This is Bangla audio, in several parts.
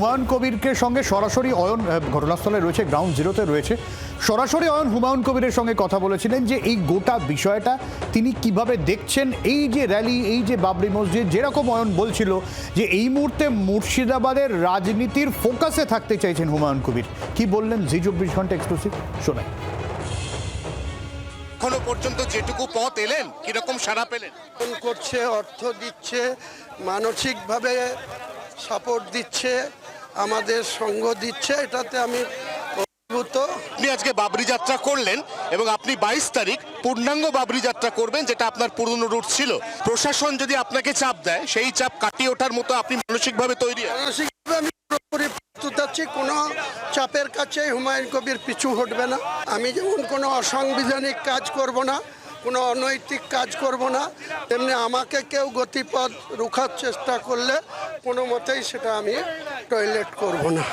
হুমায়ুন কবিরকে সঙ্গে সরাসরি অয়ন ঘটনাস্থলে রয়েছে, গ্রাউন্ড জিরোতে রয়েছে, সরাসরি অয়ন হুমায়ুন কবিরের সঙ্গে কথা বলেছিলেন যে এই গোটা বিষয়টা তিনি কিভাবে দেখছেন। এই যে র্যালি, এই যে বাবরি মসজিদ, যেরকম অয়ন বলছিল যে এই মুহূর্তে মুর্শিদাবাদের রাজনীতির ফোকাসে থাকতে চাইছেন হুমায়ুন কবির, কি বললেন জি 24 ঘন্টা এক্সক্লুসিভ শোনাই। এখনো পর্যন্ত যেটুকু পথ এলেন কিরকম সাড়া পেলেন? করছে, অর্থ দিচ্ছে, মানসিকভাবে সাপোর্ট দিচ্ছে, আমাদের সঙ্গ দিচ্ছে, এটাতে আমি অভিভূত। আপনি আজকে বাবরি যাত্রা করলেন এবং আপনি 22 তারিখ পূর্ণাঙ্গ বাবরি যাত্রা করবেন, যেটা আপনার পুরনো রুট ছিল। প্রশাসন যদি আপনাকে চাপ দেয়, সেই চাপ কাটিয়ে ওঠার মতো আপনি মানসিকভাবে তৈরি? মানসিকভাবে আমি পুরোপুরি প্রস্তুত আছি। কোনো চাপের কাছে হুমায়ুন কবির পিছু হটবে না। আমি যেমন কোনো অসাংবিধানিক কাজ করব না, কোনো অনৈতিক কাজ করব না, তেমনি আমাকে কেউ গতিপথ রুখার চেষ্টা করলে কোনো মতেই সেটা আমি টয়লেট করব না।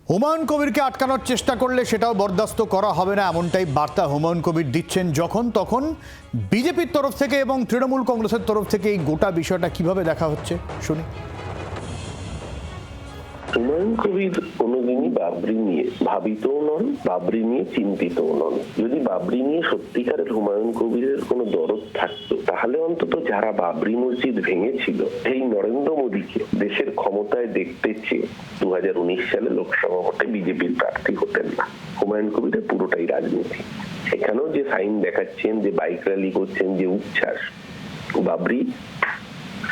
হুমায়ুন কবিরকে আটকানোর চেষ্টা করলে সেটাও বরদাস্ত করা হবে না, এমনটাই বার্তা হুমায়ুন কবির দিচ্ছেন যখন তখন। বিজেপির তরফ থেকে এবং তৃণমূল কংগ্রেসের তরফ থেকে এই গোটা বিষয়টা কিভাবে দেখা হচ্ছে শুনি। হুমায়ুন কবির কোনোদিনই বাবরি নিয়ে ভাবিতও নন, বাবরি নিয়ে চিন্তিতও নন। যদি বাবরি নিয়ে সত্যিকারের হুমায়ুন কবিরের কোনো দরদ থাকতো, তাহলে অন্তত যারা বাবরি মসজিদ ভেঙেছিল, এই নরেন্দ্র মোদীকে দেশের ক্ষমতায় দেখতে চেয়ে 2019 সালে লোকসভা ভোটে বিজেপির প্রার্থী হতেন না। হুমায়ুন কবিরের পুরোটাই রাজনীতি। সেখানেও যে সাইন দেখাচ্ছেন, যে বাইক র্যালি করছেন, যে উচ্ছ্বাস, বাবরি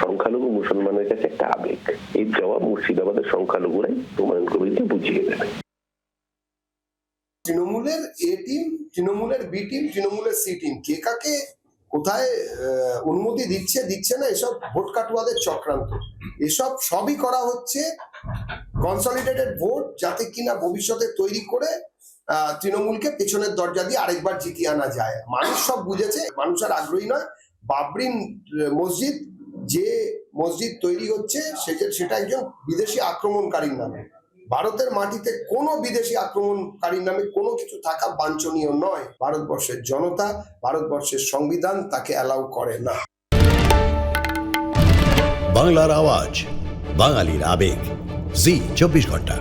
সংখ্যালঘু মুসলমানের কাছে একটা আবেগ। এই জবাব মুর্শিদাবাদের সংখ্যালঘুরাই হুমায়ুন কবিরকে বুঝিয়ে দেবে। তৃণমূলের এ টিম, তৃণমূলের বি টিম, তৃণমূলের সি টিম কে কাকে কোথায় অনুমতি দিচ্ছে দিচ্ছে না, এসব ভোট কাটুয়াদের চক্রান্ত। এসব সবই করা হচ্ছে কনসলিডেটেড ভোট, যাতে কিনা ভবিষ্যতে তৈরি করে তৃণমূলকে পেছনের দরজা দিয়ে আরেকবার জিতিয়ে আনা যায়। মানুষ সব বুঝেছে, মানুষ আর আগ্রহী নয়। বাবরি মসজিদ, যে মসজিদ তৈরি হচ্ছে সেটা একজন বিদেশি আক্রমণকারীর নামে। ভারতের মাটিতে কোনো বিদেশি আক্রমণকারীর নামে কোনো কিছু থাকা বাঞ্ছনীয় নয়। ভারতবর্ষের জনতা, ভারতবর্ষের সংবিধান তাকে অ্যালাউ করে না। বাংলার আওয়াজ, বাঙালির আবেগ, জি 24 ঘন্টা।